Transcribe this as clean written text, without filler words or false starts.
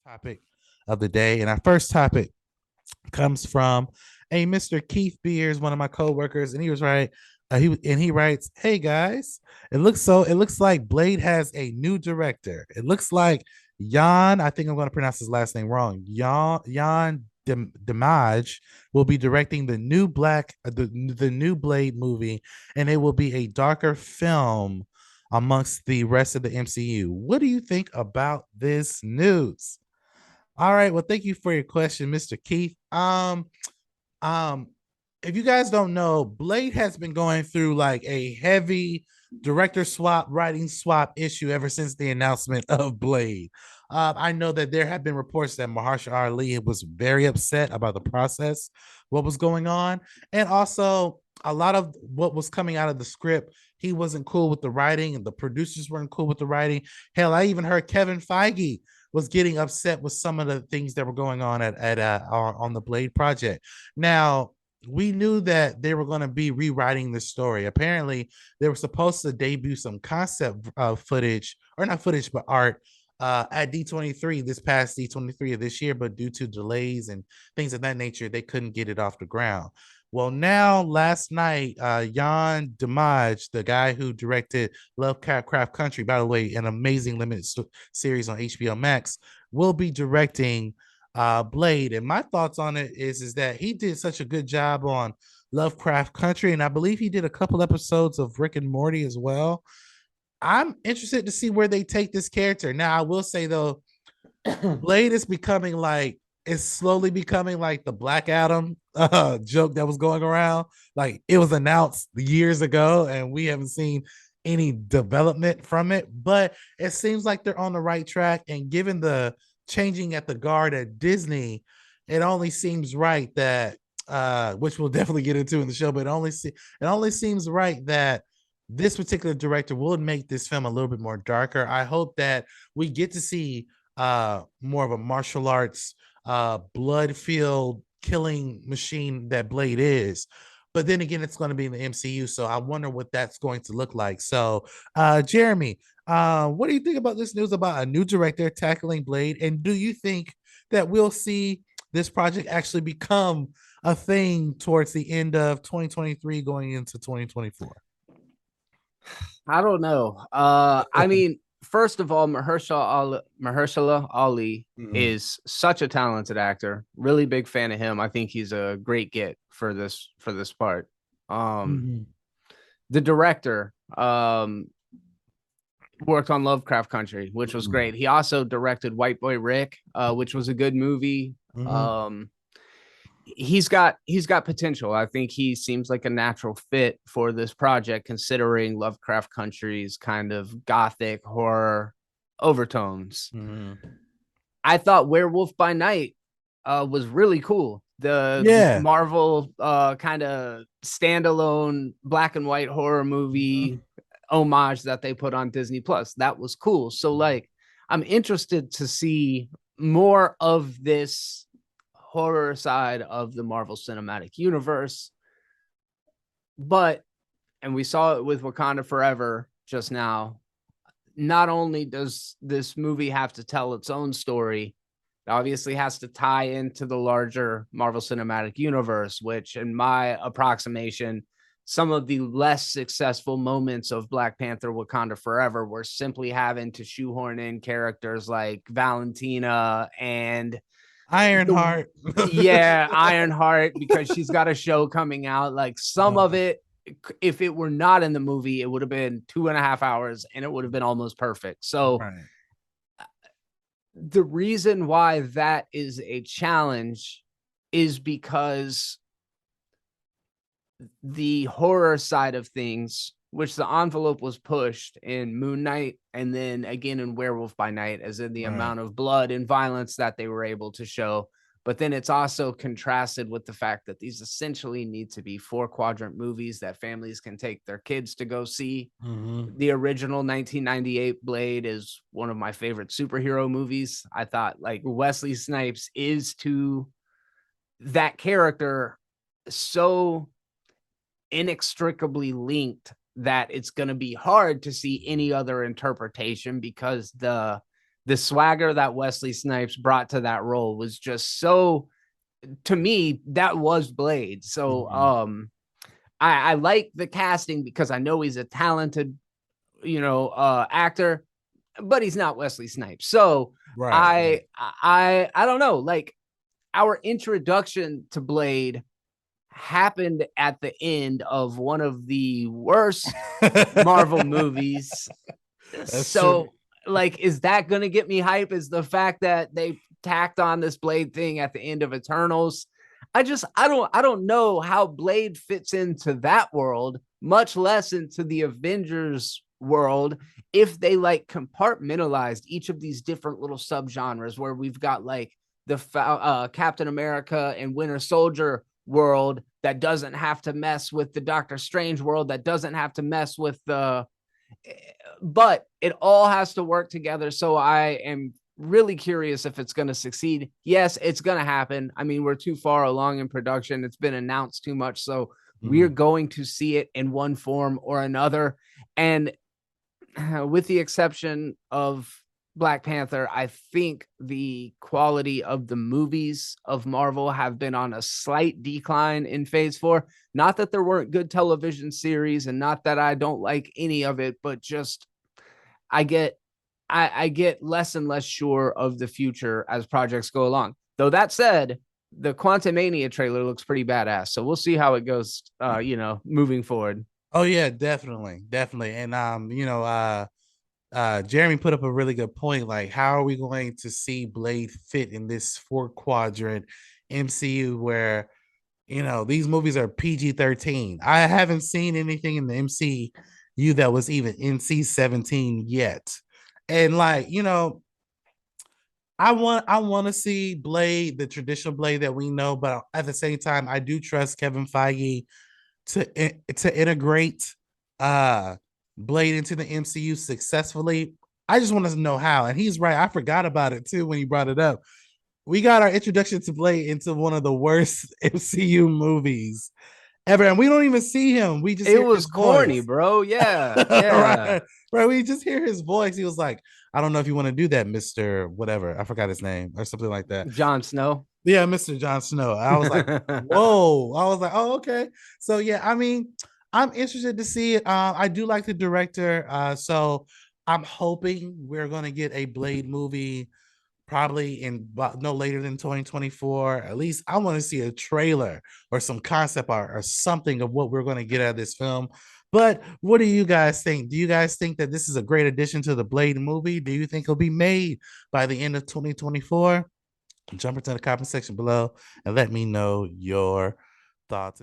topic of the day. And our first topic comes from a Mr. Keith Beers, one of my coworkers, and he was right. He writes, "Hey guys, it looks like Blade has a new director. It looks like Yann. I think I'm going to pronounce his last name wrong. Yann Demange will be directing the new Blade movie, and it will be a darker film amongst the rest of the MCU. What do you think about this news?" All right. Well, thank you for your question, Mr. Keith. Um, if you guys don't know, Blade has been going through like a heavy director swap, writing swap issue ever since the announcement of Blade. I know that there have been reports that Mahershala Ali was very upset about the process, what was going on, and also a lot of what was coming out of the script. He wasn't cool with the writing, and the producers weren't cool with the writing. Hell, I even heard Kevin Feige was getting upset with some of the things that were going on on the Blade project. Now, we knew that they were going to be rewriting the story. Apparently, they were supposed to debut some concept footage, or not footage, but art at D23 this past D23 of this year, but due to delays and things of that nature, they couldn't get it off the ground. Well, now last night, Yann Demange, the guy who directed Lovecraft Country, by the way, an amazing limited series on HBO Max, will be directing Blade. And my thoughts on it is that he did such a good job on Lovecraft Country, and I believe he did a couple episodes of Rick and Morty as well. I'm interested to see where they take this character. Now, I will say though, Blade is slowly becoming like the Black Adam joke that was going around. Like it was announced years ago, and we haven't seen any development from it. But it seems like they're on the right track. And given the changing at the guard at Disney, it only seems right that which we'll definitely get into in the show, but it only seems right that this particular director will make this film a little bit more darker. I hope that we get to see more of a martial arts blood filled killing machine that Blade is. But then again, it's going to be in the MCU, so I wonder what that's going to look like. So, Jeremy, what do you think about this news about a new director tackling Blade? And do you think that we'll see this project actually become a thing towards the end of 2023 going into 2024? I don't know. I mean, first of all, Mahershala Ali is such a talented actor. Really big fan of him. I think he's a great get for this part. The director worked on Lovecraft Country, which was great. He also directed White Boy Rick, which was a good movie. He's got potential. I think he seems like a natural fit for this project, considering Lovecraft Country's kind of gothic horror overtones. I thought Werewolf by Night was really cool. The Marvel kind of standalone black and white horror movie homage that they put on Disney Plus. That was cool. So like, I'm interested to see more of this horror side of the Marvel Cinematic Universe. But, and we saw it with Wakanda Forever just now, not only does this movie have to tell its own story, it obviously has to tie into the larger Marvel Cinematic Universe, which in my approximation, some of the less successful moments of Black Panther Wakanda Forever were simply having to shoehorn in characters like Valentina and Ironheart. Ironheart, because she's got a show coming out. Like some of it, if it were not in the movie, it would have been 2.5 hours and it would have been almost perfect. So the reason why that is a challenge is because the horror side of things, which the envelope was pushed in Moon Knight and then again in Werewolf by Night, as in the amount of blood and violence that they were able to show. But then it's also contrasted with the fact that these essentially need to be 4-quadrant movies that families can take their kids to go see. The original 1998 Blade is one of my favorite superhero movies. I thought like Wesley Snipes is to that character so inextricably linked that it's going to be hard to see any other interpretation, because the the swagger that Wesley Snipes brought to that role was just so, to me, that was Blade. So I like the casting because I know he's a talented, actor, but he's not Wesley Snipes. So Right. I don't know. Like, our introduction to Blade happened at the end of one of the worst Marvel movies. That's true. So, like, is that going to get me hype? Is the fact that they tacked on this Blade thing at the end of Eternals? I don't know how Blade fits into that world, much less into the Avengers world, if they like compartmentalized each of these different little subgenres where we've got like the Captain America and Winter Soldier world that doesn't have to mess with the Doctor Strange world, that doesn't have to mess with the, but it all has to work together. So I am really curious if it's going to succeed. Yes, it's going to happen. I mean, we're too far along in production. It's been announced too much. So we're going to see it in one form or another. And with the exception of Black Panther, I think the quality of the movies of Marvel have been on a slight decline in phase 4. Not that there weren't good television series and not that I don't like any of it, but just I get I get less and less sure of the future as projects go along. Though that said, the Quantumania trailer looks pretty badass. So we'll see how it goes moving forward. Oh yeah, definitely, definitely. And Jeremy put up a really good point. Like, how are we going to see Blade fit in this four quadrant MCU where these movies are PG-13? I haven't seen anything in the MCU that was even NC-17 yet. And like, I want to see Blade, the traditional Blade that we know, but at the same time, I do trust Kevin Feige to integrate uh Blade into the MCU successfully. I just want to know how. And he's right. I forgot about it too when he brought it up. We got our introduction to Blade into one of the worst MCU movies ever. And we don't even see him. We just It hear his was corny, voice. bro. Yeah, yeah. Right. Right. We just hear his voice. He was like, I don't know if you want to do that, Mr. Whatever. I forgot his name or something like that. Jon Snow. Yeah, Mr. Jon Snow. I was like, whoa. I was like, oh, okay. So yeah, I mean, I'm interested to see it. I do like the director. So I'm hoping we're gonna get a Blade movie probably in no later than 2024. At least I want to see a trailer or some concept art or something of what we're going to get out of this film. But what do you guys think? Do you guys think that this is a great addition to the Blade movie? Do you think it'll be made by the end of 2024? Jump into the comment section below and let me know your thoughts.